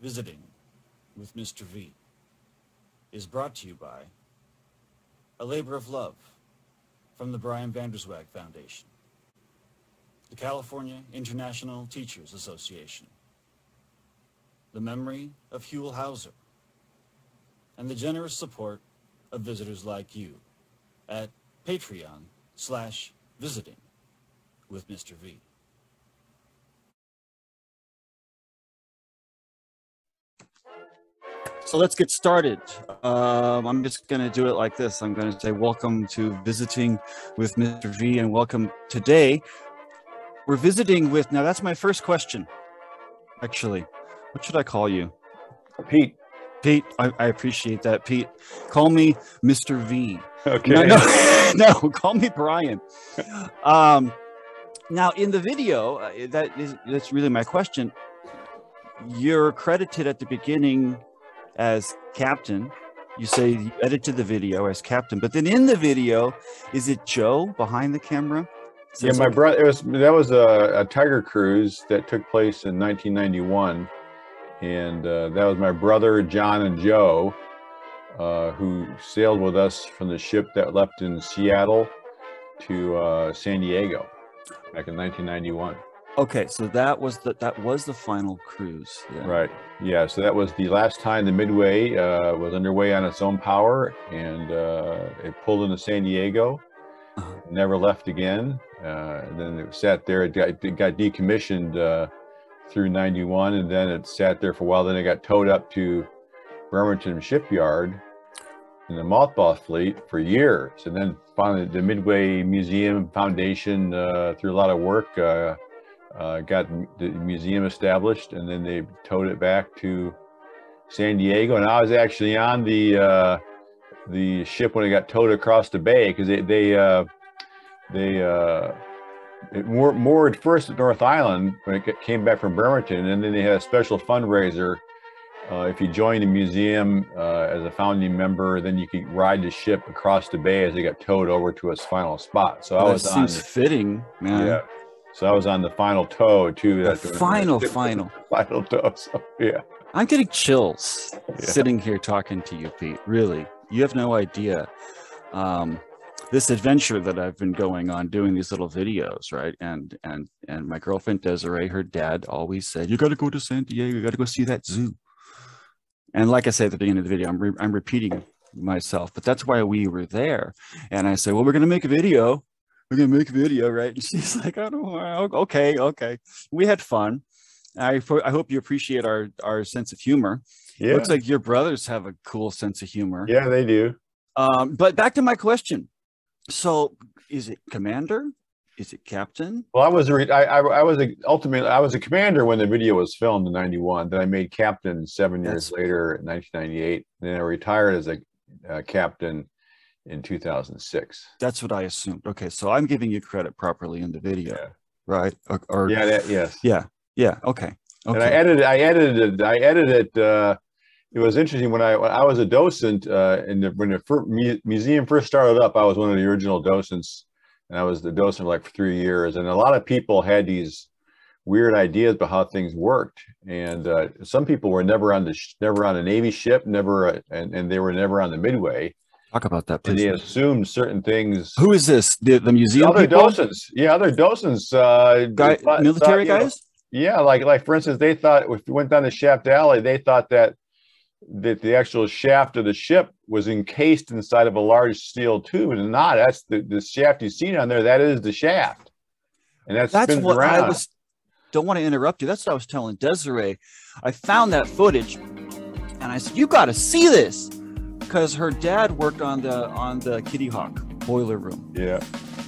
Visiting with Mr. V is brought to you by a labor of love from the bryanvanderzwaag Foundation, the California International Teachers Association, the memory of Huell Hauser, and the generous support of visitors like you at Patreon/Visiting with Mr. V. So let's get started. I'm just going to do it like this. I'm going to say welcome to Visiting with Mr. V, and welcome today. We're visiting with, now that's my first question, actually. What should I call you? Pete. Pete, I appreciate that, Pete. Call me Mr. V. Okay. No, call me Brian. Now, in the video, that's really my question. You're credited at the beginning as captain. You say you edited the video as captain, but then in the video, is it Joe behind the camera? Yeah, my brother. That was a Tiger cruise that took place in 1991, and that was my brother John and Joe, who sailed with us from the ship that left in Seattle to San Diego back in 1991. Okay, so that was the final cruise. Yeah. Right. Yeah. So that was the last time the Midway was underway on its own power, and it pulled into San Diego, never left again. And then it sat there. It got decommissioned through 91, and then it sat there for a while. Then it got towed up to Bremerton Shipyard in the mothball fleet for years, and then finally the Midway Museum Foundation, through a lot of work, got the museum established, and then they towed it back to San Diego. And I was actually on the ship when it got towed across the bay, because it moored first at North Island when it came back from Bremerton, and then they had a special fundraiser. If you joined the museum as a founding member, then you could ride the ship across the bay as it got towed over to its final spot. So I was on. Seems fitting, man. Yeah. So I was on the final tow too. The final tow. So yeah. I'm getting chills sitting here talking to you, Pete. Really, you have no idea. This adventure that I've been going on, doing these little videos, right? And my girlfriend Desiree, her dad always said, "You got to go to San Diego. You got to go see that zoo." And like I said at the beginning of the video, I'm repeating myself, but that's why we were there. And I said, "Well, we're going to make a video. We're going to make a video, right?" And she's like, "I don't know. Okay." We had fun. I hope you appreciate our sense of humor. Yeah. Looks like your brothers have a cool sense of humor. Yeah, they do. But back to my question. So is it commander? Is it captain? Well, I was a commander when the video was filmed in 91. Then I made captain 7 years later in 1998. Then I retired as a captain in 2006. That's what I assumed. Okay, so I'm giving you credit properly in the video, right? Yes. Yeah. Okay. And I edited it. It was interesting when I was a docent when the museum first started up. I was one of the original docents, and I was the docent for 3 years. And a lot of people had these weird ideas about how things worked, and some people were never on a Navy ship, and they were never on the Midway. Talk about that, please. And they assumed certain things. Who is this? The museum other people? Docents. Yeah, other docents. Military guys? Yeah, like for instance, they thought if you went down the Shaft Alley, they thought that the actual shaft of the ship was encased inside of a large steel tube, and not. That's the shaft you see down there. That is the shaft, and that's what around. Don't want to interrupt you. That's what I was telling Desiree. I found that footage, and I said, "You got to see this," because her dad worked on the Kitty Hawk boiler room. Yeah.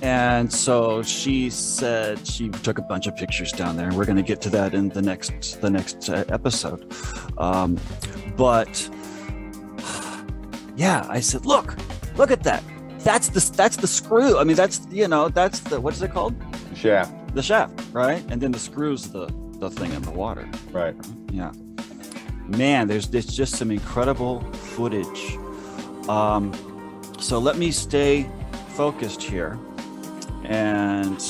And so she said she took a bunch of pictures down there, and we're going to get to that in the next episode. But yeah, I said, look at that. That's the screw. I mean, that's the, what is it called? The shaft, right? And then the screw's the thing in the water. Right. Yeah. Man, there's just some incredible footage. So let me stay focused here. And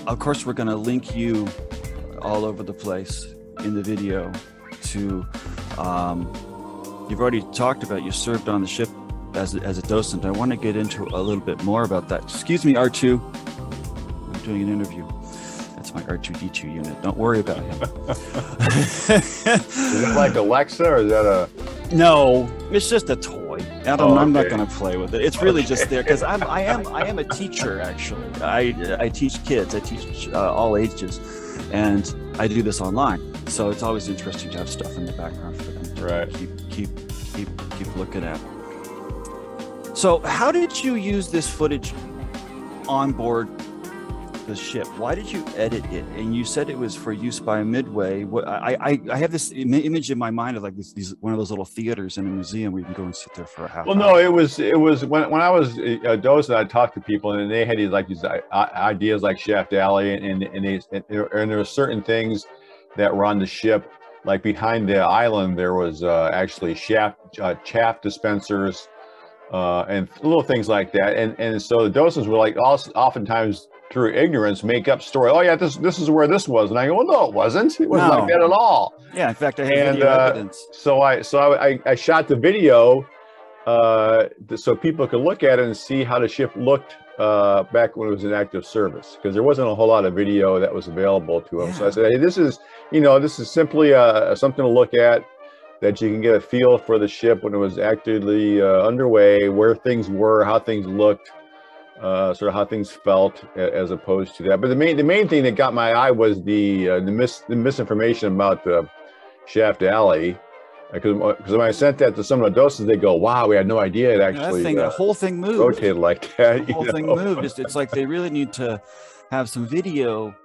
of course, we're going to link you all over the place in the video to, you've already talked about you served on the ship as a docent. I want to get into a little bit more about that. Excuse me, R2. I'm doing an interview. That's my R2-D2 unit. Don't worry about him. Is it like Alexa, or is that a... No, it's just a toy. Adam, I'm not okay. going to play with it. It's really just there because I am a teacher, actually. I teach kids. I teach all ages, and I do this online. So it's always interesting to have stuff in the background for them to keep looking at. So how did you use this footage on board the ship? Why did you edit it? And you said it was for use by Midway. I have this image in my mind of like these one of those little theaters in a museum where you can go and sit there for a half hour. No, it was when I was a docent, I talked to people, and they had these ideas like Shaft Alley, and there were certain things that were on the ship, like behind the island there was actually chaff dispensers and little things like that, and so the docents were like oftentimes through ignorance make up story. Oh yeah, this is where this was, and I go, well, no, it wasn't. It wasn't like that at all. Yeah, in fact, I have video evidence. So I shot the video so people could look at it and see how the ship looked back when it was in active service, because there wasn't a whole lot of video that was available to them. Yeah. So I said, hey, this is simply something to look at, that you can get a feel for the ship when it was actively underway, where things were, how things looked, sort of how things felt, as opposed to that. But the main thing that got my eye was the misinformation about Shaft Alley, because when I sent that to some of the docents, they go, "Wow, we had no idea it actually the whole thing moved, rotated like that." The whole thing moved. It's like they really need to have some video.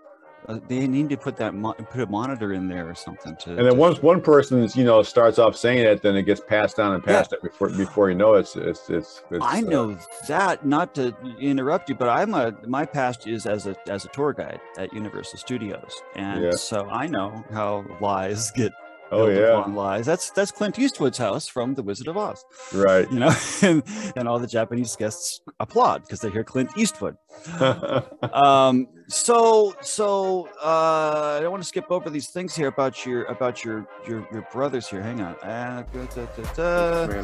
They need to put a monitor in there or something to. And then once one person starts off saying it, then it gets passed down and passed it before you know it's. I know that, not to interrupt you, but my past is as a tour guide at Universal Studios, and so I know how lies get. On lies. That's Clint Eastwood's house from The Wizard of Oz, right? And all the Japanese guests applaud because they hear Clint Eastwood. So I don't want to skip over these things here about your brothers here. Hang on. Commander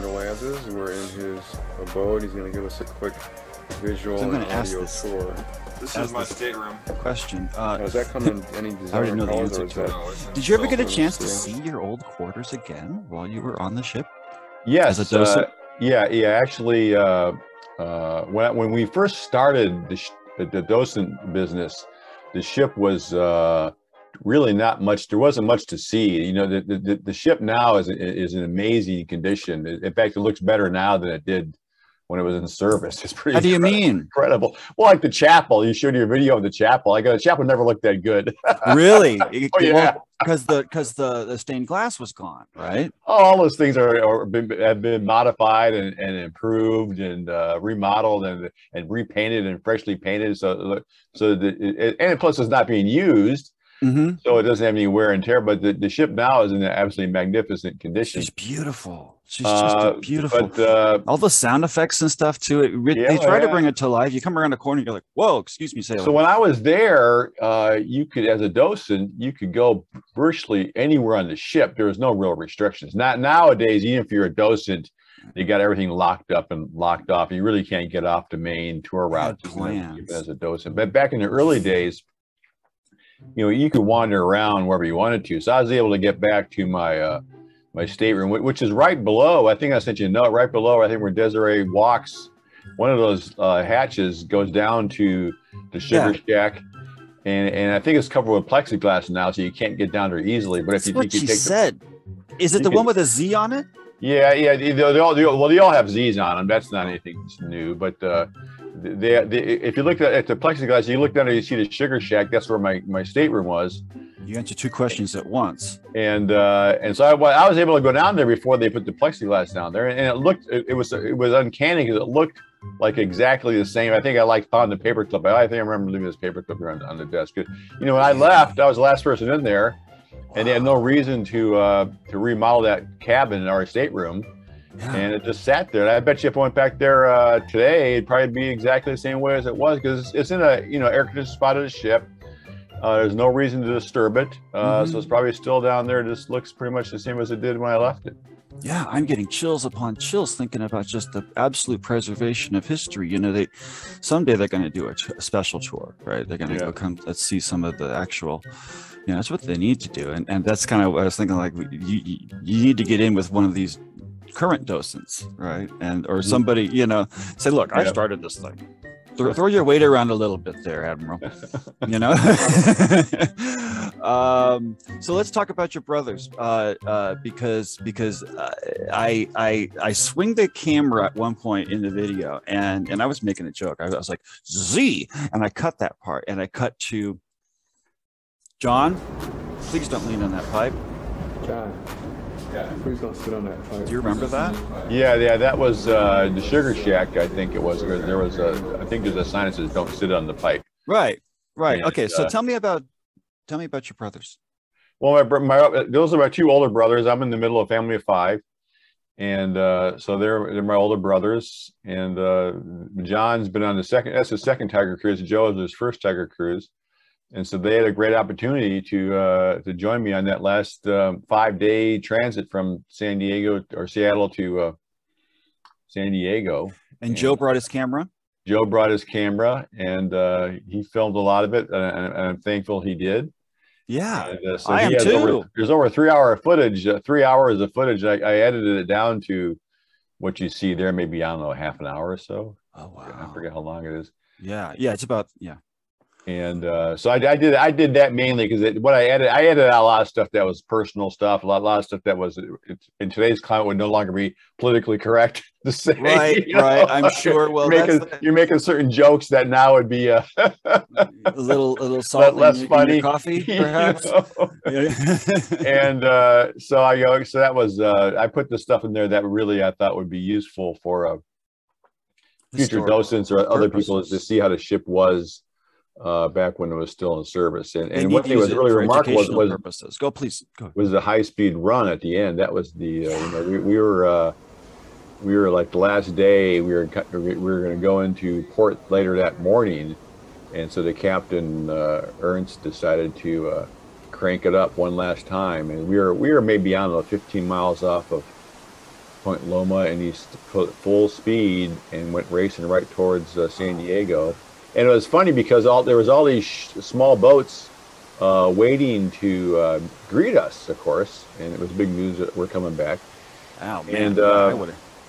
Laszcz, we're in his abode. He's going to give us a quick visual and audio tour. This is my stateroom. Question. Does that come in any design? I already know the answer to it. Did you ever get a chance to see your old quarters again while you were on the ship? Yes. As a docent? Yeah. Actually, when we first started the docent business, the ship was really not much. There wasn't much to see. The ship now is in amazing condition. In fact, it looks better now than it did when it was in service. It's pretty. How do you mean? Incredible. Well, like the chapel. You showed your video of the chapel. The chapel never looked that good. Really? Yeah. Because the stained glass was gone, right? Oh, all those things have been modified and improved and remodeled and repainted and freshly painted. And plus it's not being used. Mm-hmm. So it doesn't have any wear and tear, but the ship now is in an absolutely magnificent condition. She's beautiful. She's just beautiful. But, all the sound effects and stuff too. They try to bring it to life. You come around the corner, you're like, "Whoa, excuse me, sailor." So when I was there, you could, as a docent, you could go virtually anywhere on the ship. There was no real restrictions. Not nowadays. Even if you're a docent, you got everything locked up and locked off. And you really can't get off the main tour route as a docent. But back in the early days, you could wander around wherever you wanted to. So I was able to get back to my my stateroom, which is right below. I think I sent you a note. Right below, I think where Desiree walks, one of those hatches goes down to the sugar shack, and I think it's covered with plexiglass now, so you can't get down there easily. But if you take is it the one with a Z on it? Yeah. They all have Z's on them. That's not anything new, but. If you look at the plexiglass, you look down and you see the sugar shack. That's where my stateroom was. You answered two questions at once. And so I was able to go down there before they put the plexiglass down there, and it was uncanny because it looked like exactly the same. I think I found the paper clip. I think I remember leaving this paper clip on the desk. When I left, I was the last person in there, and they had no reason to remodel that cabin in our stateroom. Yeah. And it just sat there. And I bet you if I went back there today, it'd probably be exactly the same way as it was, because it's in a air conditioned spot of the ship. There's no reason to disturb it. So it's probably still down there. It just looks pretty much the same as it did when I left it. Yeah, I'm getting chills upon chills thinking about just the absolute preservation of history. You know, someday they're going to do a special tour, right? They're going to go come, let's see some of the actual, you know, that's what they need to do. And that's kind of what I was thinking, like, you need to get in with one of these current docents, right? And, or somebody, you know, say, look, I started this thing. Throw your weight around a little bit there, Admiral. You know. So let's talk about your brothers, because I swing the camera at one point in the video, and I was making a joke. I was like Z, and I cut that part, and I cut to John. Please don't lean on that pipe. John. Yeah, please don't sit on that pipe. Do you remember that? Yeah, that was the Sugar Shack, I think it was. There was I think there's a sign that says "Don't sit on the pipe." Right. And, okay, so tell me about your brothers. Well, those are my two older brothers. I'm in the middle of a family of 5, and so they're my older brothers. And John's been on that's his second Tiger cruise. Joe is his first Tiger cruise. And so they had a great opportunity to join me on that last 5-day transit from San Diego or Seattle to San Diego. And Joe brought his camera? Joe brought his camera, and he filmed a lot of it, and I'm thankful he did. Yeah, and, so I am too. There's over 3 hour footage, 3 hours of footage. I edited it down to what you see there, maybe, I don't know, half an hour or so. Oh, wow. I forget how long it is. Yeah, it's about, And so I did that mainly because I edited out a lot of stuff that was personal stuff, a lot of stuff that was in today's climate would no longer be politically correct to say. Right, right. I'm sure. Well, you're making certain jokes that now would be a little salt less funny. In your coffee, perhaps. And so that was I put the stuff in there that really I thought would be useful for future docents or other people to see how the ship was. Back when it was still in service, and what was really remarkable was purposes. Go. Was the high-speed run at the end. That was the we were like the last day we were going to go into port later that morning, and so the captain Ernst decided to crank it up one last time, and we were maybe, I don't know, 15 miles off of Point Loma, and he put full speed and went racing right towards San Diego. And it was funny because there was all these small boats waiting to greet us, of course, and it was big news that we're coming back. Oh man!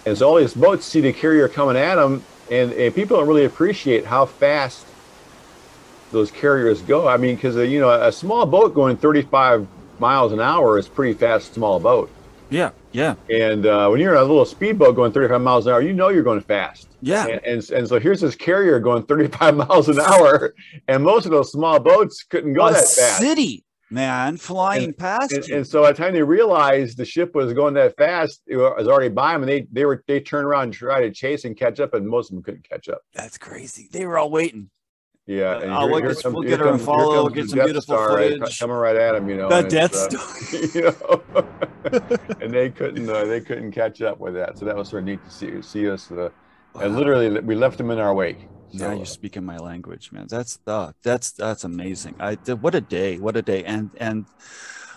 And so all these boats see the carrier coming at them, and people don't really appreciate how fast those carriers go. I mean, because a small boat going 35 miles an hour is pretty fast, small boat. Yeah. And when you're in a little speedboat going 35 miles an hour, you're going fast. Yeah. And so here's this carrier going 35 miles an hour, and most of those small boats couldn't go that fast. City, man, flying past. And so by the time they realized the ship was going that fast, it was already by them, and they turned around and tried to chase and catch up, and most of them couldn't catch up. That's crazy. They were all waiting. Yeah, and we'll get her and follow. Get some beautiful footage coming right at them. The Death Star. And they couldn't catch up with that. So that was sort of neat to see us. And literally, we left them in our wake. So, now you're speaking my language, man. That's amazing. What a day! What a day! And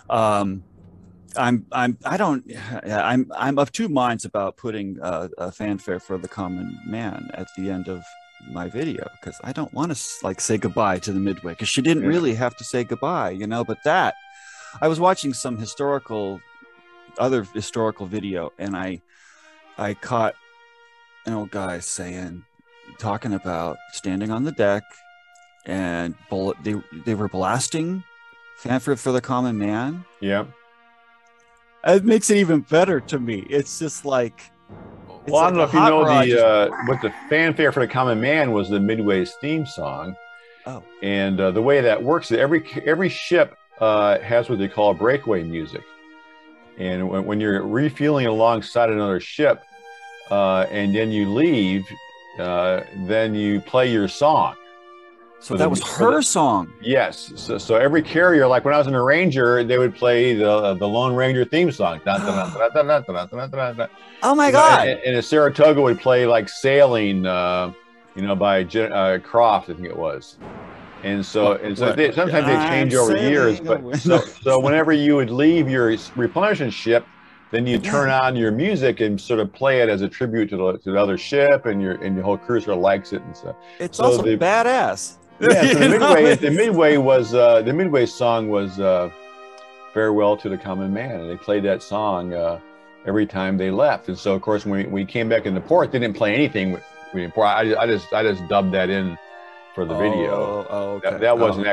I'm of two minds about putting a fanfare for the common man at the end of my video, because I don't want to say goodbye to the Midway, because she didn't really have to say goodbye, but that I was watching some other historical video, and I caught an old guy talking about standing on the deck and they were blasting fanfare for the common man. Yeah, it makes it even better to me. It's just like, well, I don't know if you know what the fanfare for the common man was, the Midway's theme song. Oh, and the way that works, every ship has what they call breakaway music, and when you're refueling alongside another ship, and then you leave, then you play your song. So that was her song. Yes. So every carrier, like when I was in a Ranger, they would play the Lone Ranger theme song. Oh my God! And a Saratoga would play like Sailing, by Croft, I think it was. And so sometimes they change over years. But so whenever you would leave your replenishment ship, then you turn on your music and sort of play it as a tribute to the other ship, and your whole crew sort of likes it and stuff. It's also badass. Yeah, so the Midway song was "Farewell to the Common Man," and they played that song every time they left. And so, of course, when we came back into port, they didn't play anything. I just dubbed that in for the video. Okay. That wasn't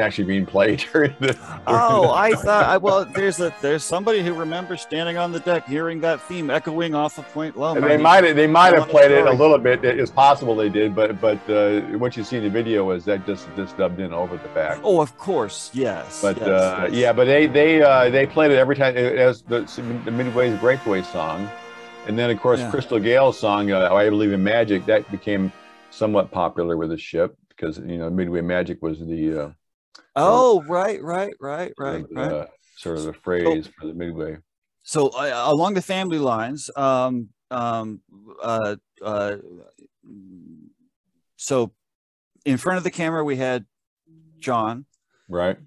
actually being played during the. I thought. Well, there's somebody who remembers standing on the deck, hearing that theme echoing off of Point Loma. They might have played it a little bit. It's possible they did, but what you see in the video is that just dubbed in over the back. Oh, of course, yes. But yeah, but they played it every time as the Midway's Breakaway song, and then of course Crystal Gale's song "I Believe in Magic" that became somewhat popular with the ship because Midway Magic was the right. Sort of the phrase for the Midway. So along the family lines, so in front of the camera we had John, right?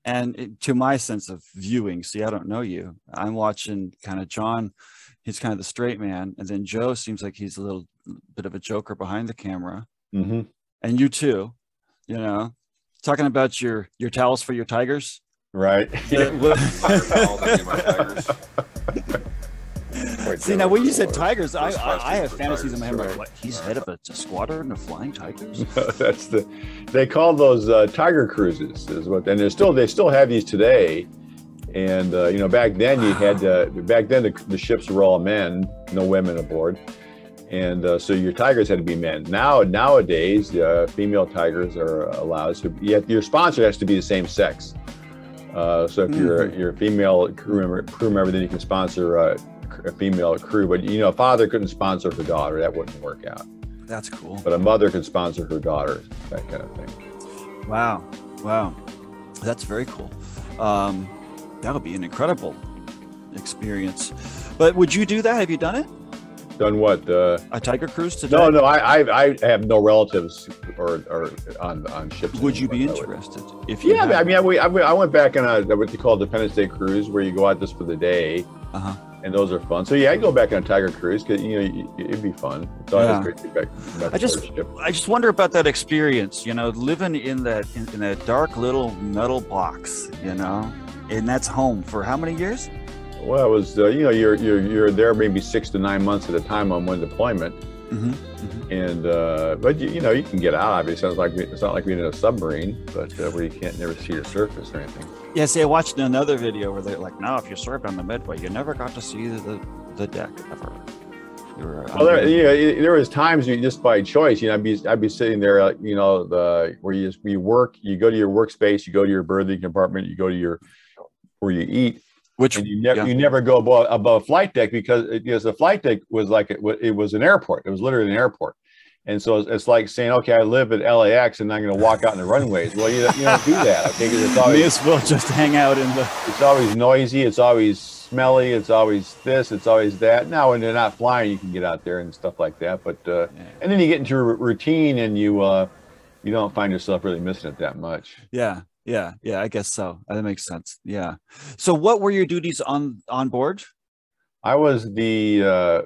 And to my sense of viewing, see, I don't know you. I'm watching kind of John. He's kind of the straight man, and then Joe seems like he's a little bit of a joker behind the camera. Mm-hmm. And you too, talking about your towels for your tigers, right? See, now when you said tigers, I have fantasies in my head like, what? He's head of a squadron of flying tigers. They call those tiger cruises, and they still have these today. And back then you had the ships were all men, no women aboard, and so your tigers had to be men. Nowadays, female tigers are allowed. So your sponsor has to be the same sex. So if you're a female crew member, then you can sponsor a female crew. But a father couldn't sponsor her daughter; that wouldn't work out. That's cool. But a mother could sponsor her daughter, that kind of thing. Wow, that's very cool. That would be an incredible experience. But would you do that? Have you done it? Done what? A tiger cruise today? No. I have no relatives or on ships. Would you be interested? If you I went back on what they call Independence Day cruise, where you go out just for the day, and those are fun. So yeah, I'd go back on a tiger cruise because it'd be fun. It's always great to be back. I just wonder about that experience. Living in that dark little metal box. And that's home for how many years? Well, it was you're there maybe 6 to 9 months at a time on one deployment, and but you can get out. Obviously, it's not like being in a submarine, but where you can't never see the surface or anything. Yeah, see, I watched another video where they're like, "No, if you served on the Midway, you never got to see the deck ever." There was times just by choice. I'd be sitting there, where you work, you go to your workspace, you go to your berthing compartment, you go to where you eat, and you never go above flight deck because the flight deck was like it was an airport. It was literally an airport, and so it's like saying, okay, I live at LAX and I'm going to walk out in the runways. Well, you don't do that. Okay, because it's always we'll just hang out in the. It's always noisy. It's always smelly. It's always this. It's always that. Now, when they're not flying, you can get out there and stuff like that. But and then you get into a routine and you don't find yourself really missing it that much. Yeah, I guess so. That makes sense. Yeah. So what were your duties on board? I was the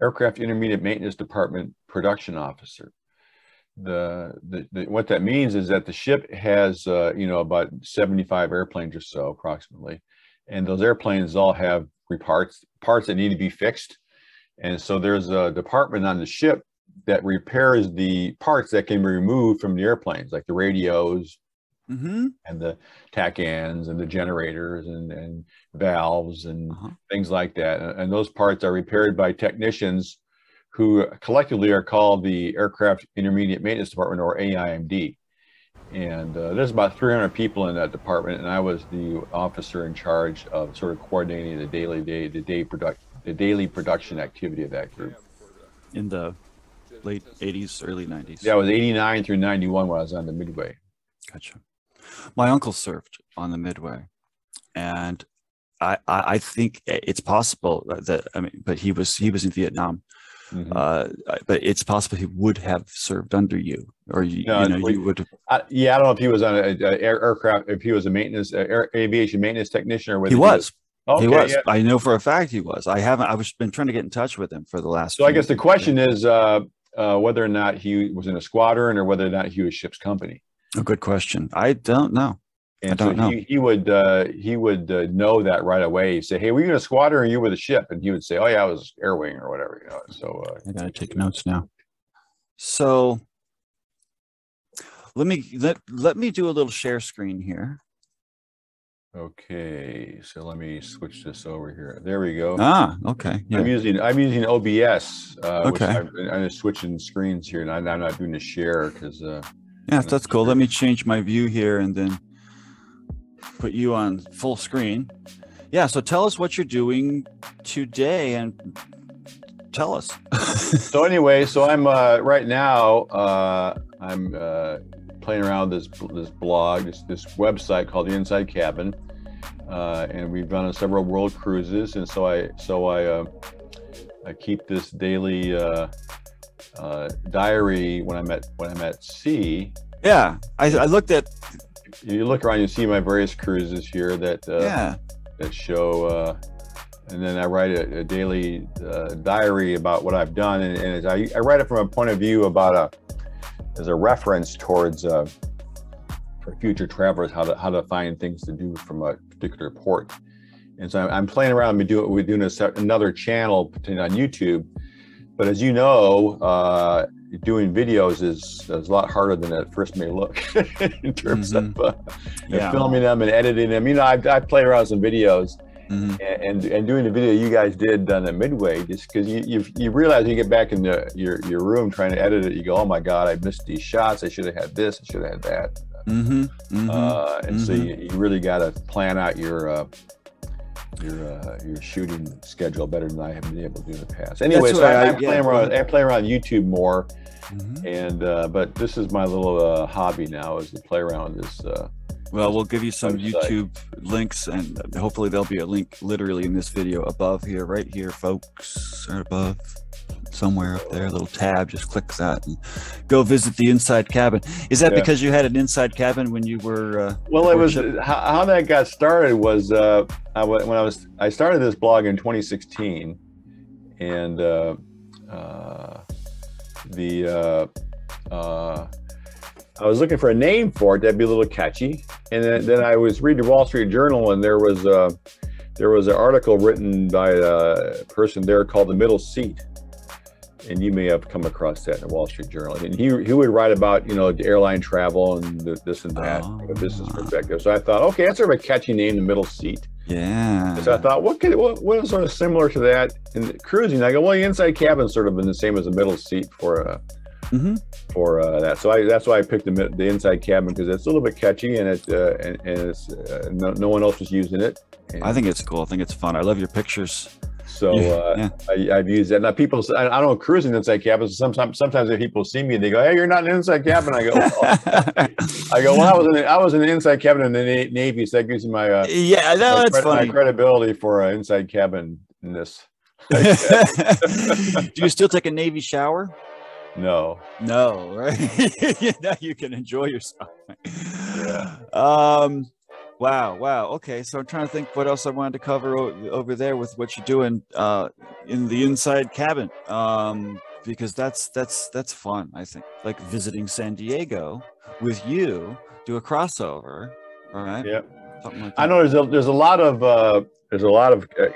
Aircraft Intermediate Maintenance Department production officer. What that means is that the ship has about 75 airplanes or so approximately, and those airplanes all have parts that need to be fixed. And so there's a department on the ship that repairs the parts that can be removed from the airplanes, like the radios and the TACANs and the generators and valves and things like that. And those parts are repaired by technicians who collectively are called the Aircraft Intermediate Maintenance Department, or AIMD. And there's about 300 people in that department, and I was the officer in charge of sort of coordinating the daily production activity of that group. In the late 80s, early 90s. Yeah, it was 89 through 91 when I was on the Midway. Gotcha. My uncle served on the Midway, and I think it's possible that but he was in Vietnam, But it's possible he would have served under you, or you would. Yeah, I don't know if he was on an aircraft, if he was a maintenance, aviation maintenance technician, or whether he was. Okay, he was. Yeah. I know for a fact he was. I've been trying to get in touch with him for the last. So I guess the question is whether or not he was in a squadron or whether or not he was ship's company. A good question. I don't know. And so he would know that right away. He'd say, "Hey, were you in a squadron or you were the ship?" And he would say, "Oh yeah, I was air wing or whatever." You know. So I gotta take notes now. So let me do a little share screen here. Okay, so let me switch this over here. There we go. Okay. Yeah. I'm using OBS. Okay. I'm just switching screens here, and I'm not doing the share because. Yeah, that's cool. Let me change my view here and then put you on full screen. Yeah. So tell us what you're doing today and tell us. So anyway, I'm right now. I'm playing around with this blog, this website called the Inside Cabin, and we've done several world cruises, and so I keep this daily diary when I'm at sea. Yeah, I looked at. You look around, you see my various cruises here that show, and then I write a daily diary about what I've done, and I write it from a point of view about as a reference towards for future travelers how to find things to do from a particular port. And so I'm playing around. We're doing another channel on YouTube, but as you know, doing videos is a lot harder than it first may look in terms of filming them and editing them. You know, I played around with some videos. And doing the video you guys did on the Midway, just because you realize when you get back in your room trying to edit it, you go, oh my God, I missed these shots. I should have had this. I should have had that. And so you really got to plan out your shooting schedule better than I have been able to do in the past. Anyway, so I play around YouTube more, and but this is my little hobby now, is to play around with this. Well, we'll give you some YouTube links, and hopefully there'll be a link literally in this video above here, right here, folks, right above, somewhere up there, a little tab. Just click that and go visit the Inside Cabin. Is that because you had an Inside Cabin when you were? Well, it was how that got started was I started this blog in 2016, and I was looking for a name for it that'd be a little catchy, and then I was reading the Wall Street Journal, and there was an article written by a person there called The Middle Seat, and you may have come across that in the Wall Street Journal. And he would write about the airline travel and this and that from a business perspective. So I thought, okay, that's sort of a catchy name, The Middle Seat. Yeah. And so I thought, what is sort of similar to that in cruising? I go, well, the Inside Cabin's sort of been the same as the Middle Seat for that. So that's why I picked the Inside Cabin, because it's a little bit catchy, and it's no one else was using it. And I think it's cool. I think it's fun. I love your pictures. So I've used that. Now people, I don't know, cruising Inside Cabin. Sometimes if people see me, they go, "Hey, you're not in an Inside Cabin." I go, "Well, I was in the Inside Cabin in the Navy, so that gives me my that's funny. My credibility for Inside Cabin in this." Do you still take a Navy shower? No, right? Now you can enjoy yourself. Wow. Okay, so I'm trying to think what else I wanted to cover over there with what you're doing in the Inside Cabin, because that's fun. I think, like visiting San Diego with you, do a crossover, right? Yeah. Something like that. I know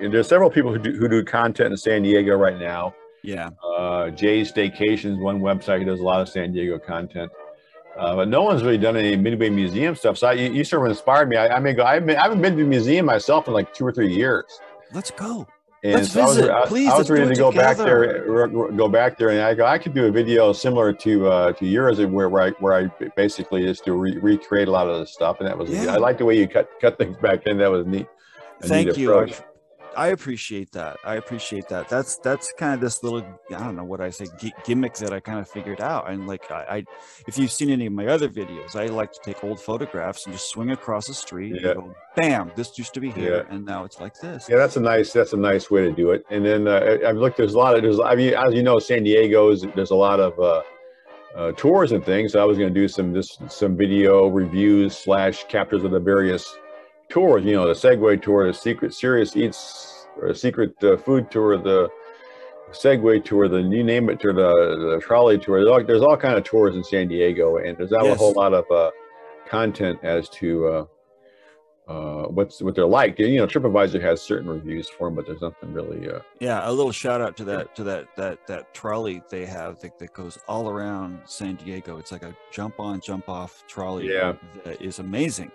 there's several people who do content in San Diego right now. Yeah. Jay's Staycations, one website, he does a lot of San Diego content. But no one's really done any Midway Museum stuff. So you sort of inspired me. I haven't been to the museum myself in like 2 or 3 years. Let's go. And let's so visit. Please, I was ready to go back there, and I could do a video similar to yours, where I basically just to recreate a lot of the stuff, and that was I like the way you cut things back in. That was neat. Thank you. I appreciate that. I appreciate that. That's kind of this little, I don't know what I say, gimmick that I kind of figured out. And like I if you've seen any of my other videos, I like to take old photographs and just swing across the street and go, bam, this used to be here, and now it's like this. Yeah, that's a nice way to do it. And then I've looked. There's I mean, as you know, San Diego's there's a lot of tours and things. So I was going to do some video reviews / captures of the various tours. You know, the Segway tour, the Secret Serious Eats, or the Secret Food tour, the Segway tour, the you name it tour, the trolley tour. There's all kind of tours in San Diego, and there's not a whole lot of content as to what they're like. You know, TripAdvisor has certain reviews for them, but there's nothing really. Yeah, a little shout out to that trolley they have that goes all around San Diego. It's like a jump on, jump off trolley. Yeah, that is amazing.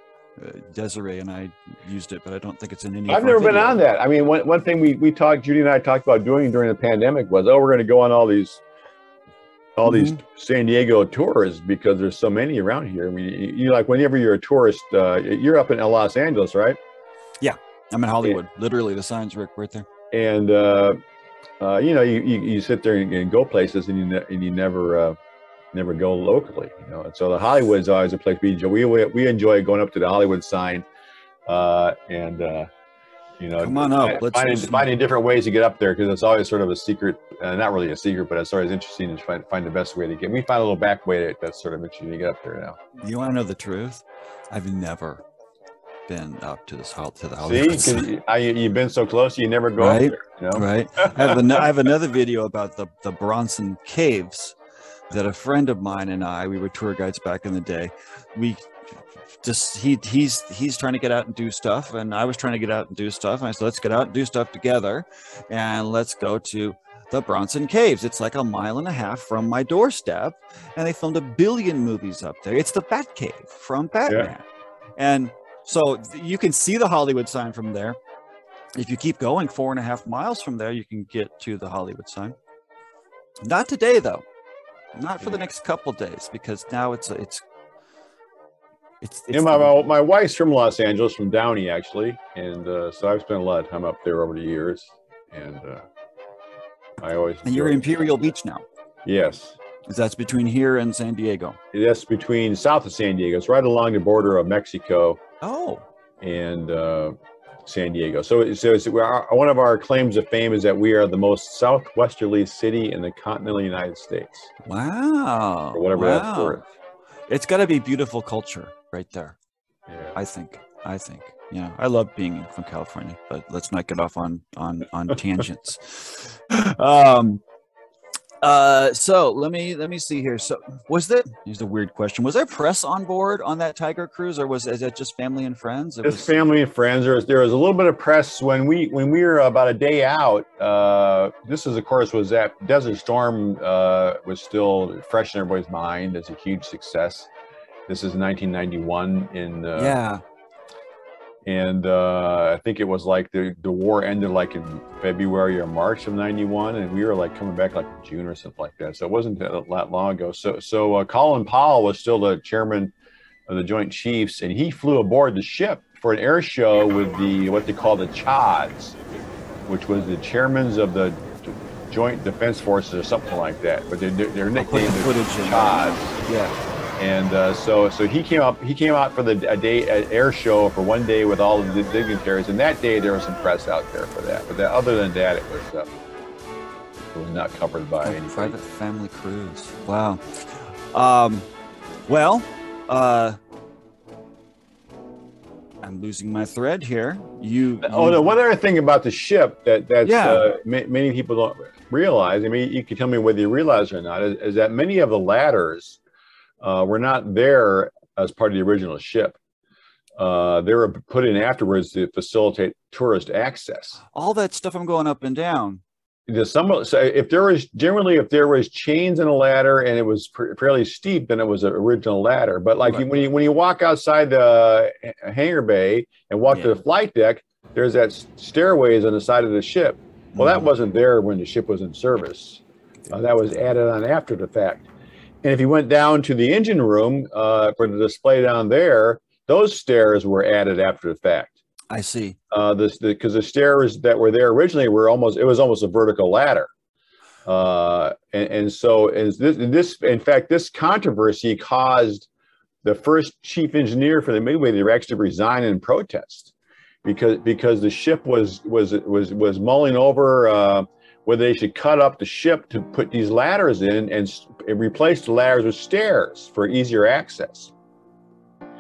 Desiree and I used it, but I don't think it's in any. I've never been on that. I mean, one thing we talked, Judy and I talked about doing during the pandemic was, we're going to go on all these San Diego tours because there's so many around here. I mean, you like whenever you're a tourist, you're up in Los Angeles, right? Yeah, I'm in Hollywood. Literally, the sign's right there. And you know, you sit there and go places, and you never go locally, you know. And so the Hollywood's always a place we enjoy. We enjoy going up to the Hollywood sign, and you know, come on up. Finding different ways to get up there, because it's always sort of a secret, not really a secret, but it's always interesting to find the best way to get. We find a little back way that's sort of interesting to get up there now. You want to know the truth? I've never been up to the Hollywood. See, you've been so close, you never go up there. You know? Right. I have another video about the Bronson Caves that a friend of mine and we were tour guides back in the day. He's trying to get out and do stuff, and I was trying to get out and do stuff. And I said, let's get out and do stuff together, and let's go to the Bronson Caves. It's like 1.5 miles from my doorstep, and they filmed 1 billion movies up there. It's the Bat Cave from Batman. Yeah. And so you can see the Hollywood sign from there. If you keep going 4.5 miles from there, you can get to the Hollywood sign. Not today, though. Not for the next couple of days, because now it's yeah, my wife's from Los Angeles, from Downey actually, and so I've spent a lot of time up there over the years, and I always. And you're in Imperial Beach now. Yes. That's between here and San Diego. That's between south of San Diego. It's right along the border of Mexico. Oh. And San Diego. So one of our claims of fame is that we are the most southwesterly city in the continental United States. Wow. Or whatever that's worth. It's got to be beautiful culture right there. Yeah. I think. Yeah, I love being from California, but let's not get off on tangents. So let me see here. So here's a weird question. Was there press on board on that Tiger cruise, or is that just family and friends? Just family and friends. There was a little bit of press when we were about a day out. This is, of course, was that Desert Storm was still fresh in everybody's mind as a huge success. This is 1991 yeah. And I think it was like the war ended like in February or March of '91, and we were like coming back like in June or something like that. So it wasn't that long ago. So Colin Powell was still the chairman of the Joint Chiefs, and he flew aboard the ship for an air show with what they call the CHODs, which was the chairmans of the Joint Defense Forces or something like that. But their nickname is CHODs. Yeah. And so he came out for a air show for 1 day with all of the dignitaries, and that day there was some press out there for that. But other than that, it was not covered by any private family cruise. Wow. Well, I'm losing my thread here. No, one other thing about the ship that many people don't realize. I mean, you can tell me whether you realize it or not. Is that many of the ladders were not there as part of the original ship. They were put in afterwards to facilitate tourist access. All that stuff I'm going up and down. So if there was chains in a ladder and it was fairly steep, then it was an original ladder. But like when you walk outside the hangar bay and walk to the flight deck, there's that stairways on the side of the ship. Well, that wasn't there when the ship was in service. That was added on after the fact. And if you went down to the engine room for the display down there, those stairs were added after the fact. I see. Because the stairs that were there originally were almost a vertical ladder. And so in fact, this controversy caused the first chief engineer for the Midway to actually resign in protest, because the ship was mulling over whether they should cut up the ship to put these ladders in and replace the ladders with stairs for easier access.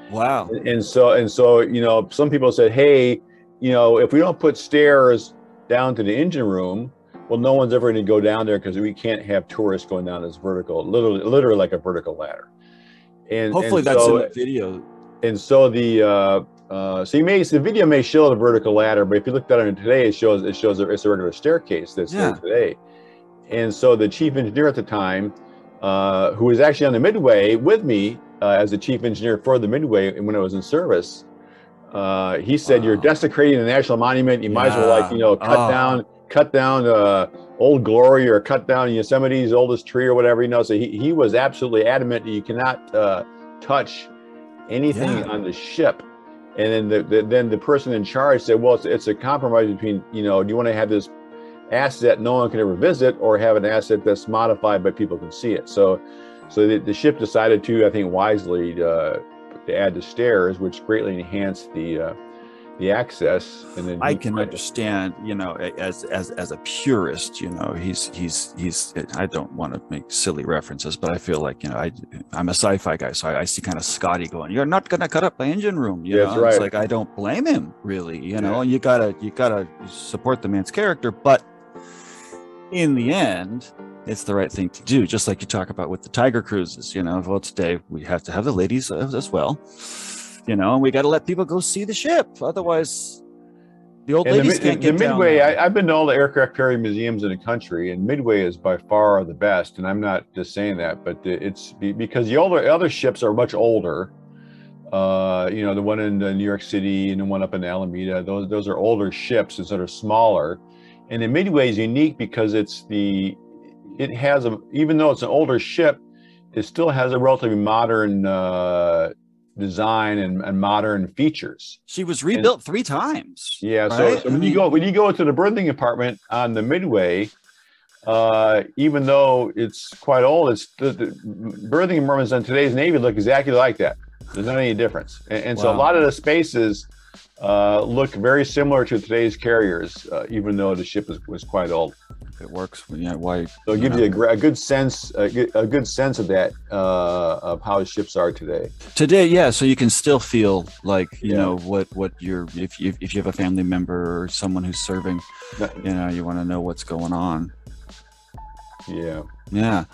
Wow. And so you know, some people said, hey, you know, if we don't put stairs down to the engine room, well, no one's ever going to go down there because we can't have tourists going down this vertical, literally like a vertical ladder. And hopefully that's in the video. And so the video may show the vertical ladder, but if you looked at it today, it shows it's a regular staircase that's there today. And so the chief engineer at the time, who was actually on the Midway with me as the chief engineer for the Midway when I was in service, he said, "You're desecrating the national monument. You might as well, like, you know, cut down Old Glory or cut down Yosemite's oldest tree or whatever." You know, so he was absolutely adamant that you cannot touch anything on the ship. And then the person in charge said, well, it's a compromise between, you know, do you want to have this asset no one can ever visit, or have an asset that's modified but people can see it? So the ship decided to, I think wisely, to add the stairs, which greatly enhanced the access. And then I can understand, you know, as a purist, you know, he's I don't want to make silly references, but I feel like, you know, I'm a sci-fi guy, so I see kind of Scotty going, "You're not going to cut up my engine room," you know. That's right. It's like, I don't blame him, really, you know. And you gotta support the man's character, but in the end, it's the right thing to do. Just like you talk about with the Tiger cruises, you know. Well, today we have to have the ladies as well. You know, and we got to let people go see the ship. Otherwise, the old ladies can't get down. The Midway, I've been to all the aircraft carrier museums in the country, and Midway is by far the best. And I'm not just saying that, but it's because the other ships are much older. You know, the one in New York City and the one up in Alameda, those are older ships and sort of smaller. And the Midway is unique because it has even though it's an older ship, it still has a relatively modern design and modern features. She was rebuilt 3 times. Yeah, right? so when you go to the berthing compartment on the Midway, even though it's quite old, it's the berthing compartments on today's Navy look exactly like that. There's not any difference, and so a lot of the spaces look very similar to today's carriers, even though the ship was quite old. It works. Yeah, why? So it gives you a good sense of that of how ships are today. Yeah. So you can still feel like, you know, what you're, if you have a family member or someone who's serving, you know, you want to know what's going on. Yeah. Yeah.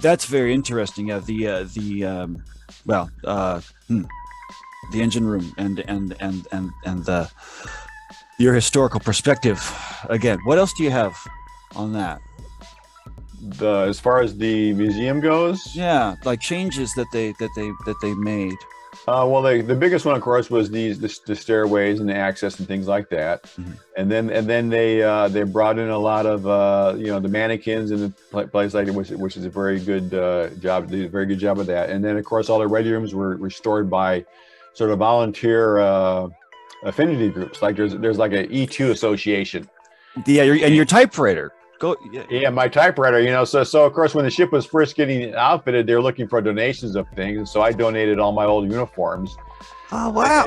That's very interesting. Yeah. The engine room and your historical perspective. Again, what else do you have on that? As far as the museum goes, yeah, like changes that they made. Well, the biggest one, of course, was the stairways and the access and things like that. Mm-hmm. And then they brought in a lot of you know, the mannequins and the place like it, which is a very good job. Did a very good job of that. And then, of course, all the ready rooms were restored by sort of volunteer affinity groups. Like there's like a E2 association. Yeah, and your typewriter. Yeah, my typewriter. You know, so of course when the ship was first getting outfitted, they were looking for donations of things, and so I donated all my old uniforms. Oh wow!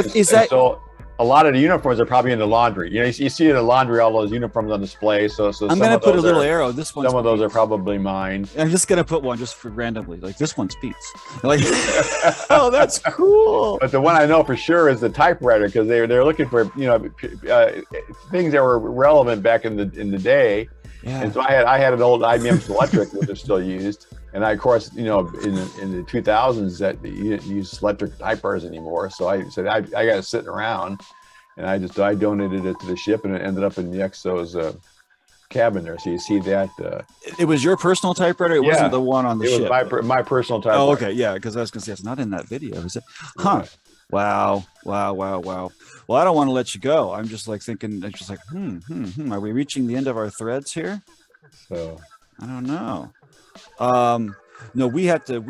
So a lot of the uniforms are probably in the laundry. You know, you see in the laundry all those uniforms on display. So I'm going to put a little arrow. This one. Some of those are probably mine. I'm just going to put one just for randomly. Like this one's Pete's. Like, oh, that's cool. But the one I know for sure is the typewriter, because they're looking for, you know, things that were relevant back in the day. Yeah. And so I had an old IBM Selectric, which is still used. And I, of course, you know, in the 2000s, that you didn't use Selectric typewriters anymore. So I said, I got it sitting around, and I donated it to the ship, and it ended up in the XO's cabin there. So you see that. It was your personal typewriter? It wasn't the one on the ship? It was my personal typewriter. Oh, okay. Yeah, because I was going to say, it's not in that video, is it? Huh. Yeah. Wow. Well, I don't want to let you go. I'm just like thinking, I'm just like, are we reaching the end of our threads here? So I don't know. No, we had to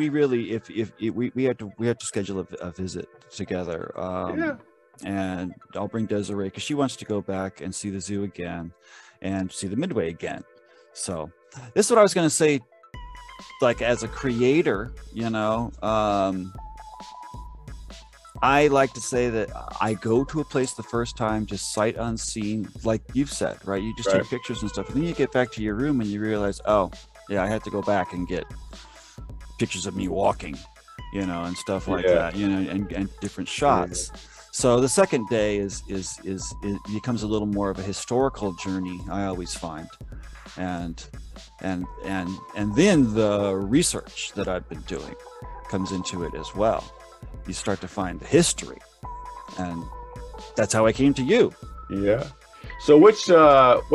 schedule a visit together. and I'll bring Desiree because she wants to go back and see the zoo again and see the Midway again. So this is what I was going to say, like as a creator, you know, I like to say that I go to a place the first time, just sight unseen, like you've said, right? You just take pictures and stuff. And then you get back to your room and you realize, oh, yeah, I had to go back and get pictures of me walking, you know, and stuff like that, you know, and different shots. So the second day is becomes a little more of a historical journey, I always find. And then the research that I've been doing comes into it as well. You start to find the history, and that's how I came to you. Yeah. So what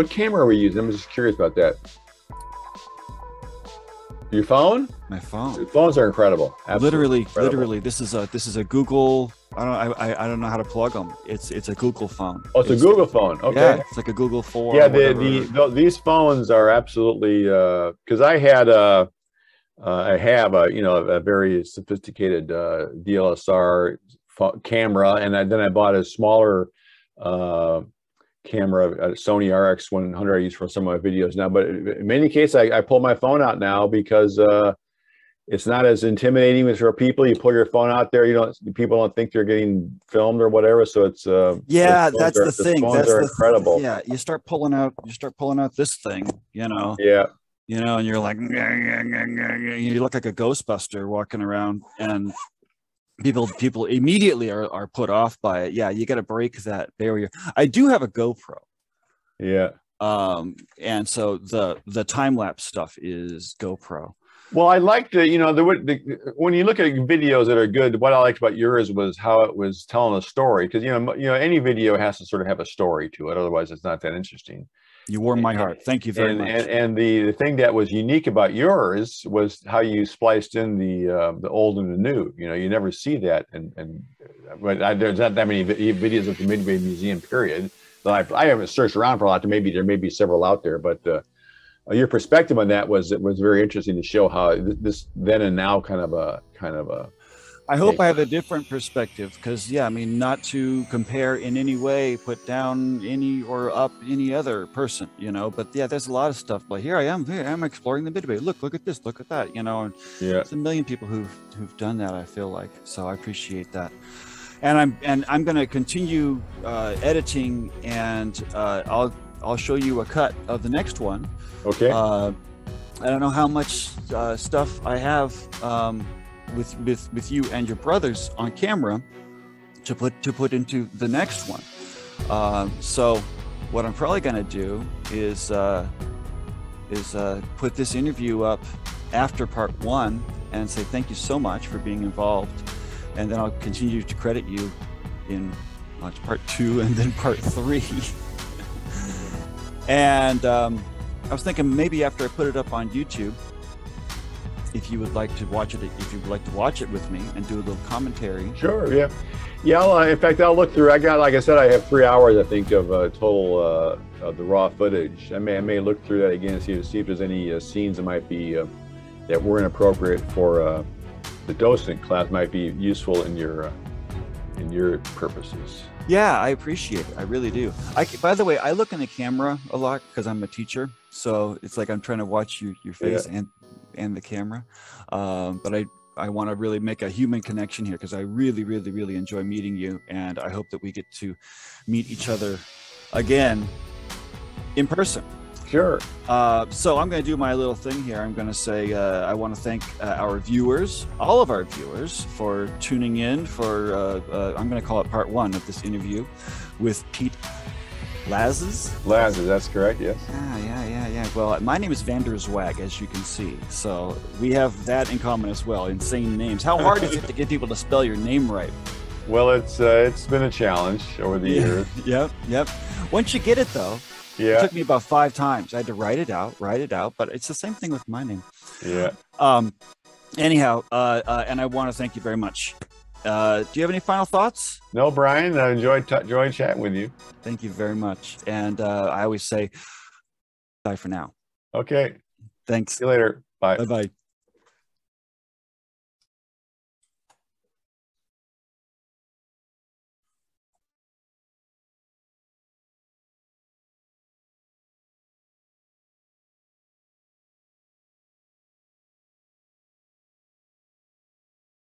camera are we using? I'm just curious about that. Your phone? My phone. The phones are incredible. Absolutely literally, this is a Google. I don't know how to plug them. It's a Google phone. Oh, it's a Google phone. Okay. Yeah, it's like a Google 4. Yeah, these phones are absolutely because I have a very sophisticated DSLR camera, and then I bought a smaller camera, a Sony RX100 I use for some of my videos now. But in many cases, I pull my phone out now because it's not as intimidating as for people. You pull your phone out there, people don't think you're getting filmed or whatever. So it's that's the thing. Phones are incredible. Yeah, you start pulling out this thing, you know. Yeah. You know, and you're like, you look like a Ghostbuster walking around, and people immediately are put off by it. Yeah, you got to break that barrier. I do have a GoPro. Yeah. And so the time lapse stuff is GoPro. Well, I liked when you look at videos that are good. What I liked about yours was how it was telling a story, because any video has to sort of have a story to it, otherwise it's not that interesting. You warm my heart. Thank you very much. And the thing that was unique about yours was how you spliced in the old and the new. You never see that, but there's not that many videos of the Midway Museum period. I haven't searched around for a lot. There may be several out there, but your perspective on that was very interesting to show how this then and now kind of a. I hope I have a different perspective, because I mean, not to compare in any way, put down any or up any other person, but yeah, there's a lot of stuff. But here I am exploring the Midway. Look at this, look at that, and there's a million people who've done that, I feel like. So I appreciate that. And I'm going to continue editing, and I'll show you a cut of the next one. Okay. I don't know how much stuff I have with you and your brothers on camera to put into the next one. So what I'm probably going to do is put this interview up after part 1 and say thank you so much for being involved, and then I'll continue to credit you in part 2 and then part 3. And I was thinking maybe after I put it up on YouTube, if you would like to watch it, with me and do a little commentary. Sure. Yeah. In fact, I'll look through. Like I said, I have 3 hours, I think, of total of the raw footage. I may look through that again and see if there's any scenes that might be that were inappropriate for the docent class, might be useful in your purposes. Yeah, I appreciate it. I really do. By the way, I look in the camera a lot because I'm a teacher, so it's like I'm trying to watch your face and the camera. But I want to really make a human connection here, because I really, really, really enjoy meeting you, and I hope that we get to meet each other again in person. Sure. So I'm going to do my little thing here. I'm going to say I want to thank our viewers, all of our viewers, for tuning in for, I'm going to call it part 1 of this interview with Pete Laszcz. Laszcz, that's correct, yes. Yeah. Well, my name is Vanderzwaag, as you can see. So we have that in common as well, insane names. How hard is it to get people to spell your name right? Well, it's been a challenge over the years. Yep. Once you get it, though, it took me about 5 times. I had to write it out, but it's the same thing with my name. Yeah. Anyhow, and I want to thank you very much. Do you have any final thoughts? No, Brian, I enjoyed chatting with you. Thank you very much. And I always say bye for now. Okay. Thanks. See you later. Bye. Bye-bye.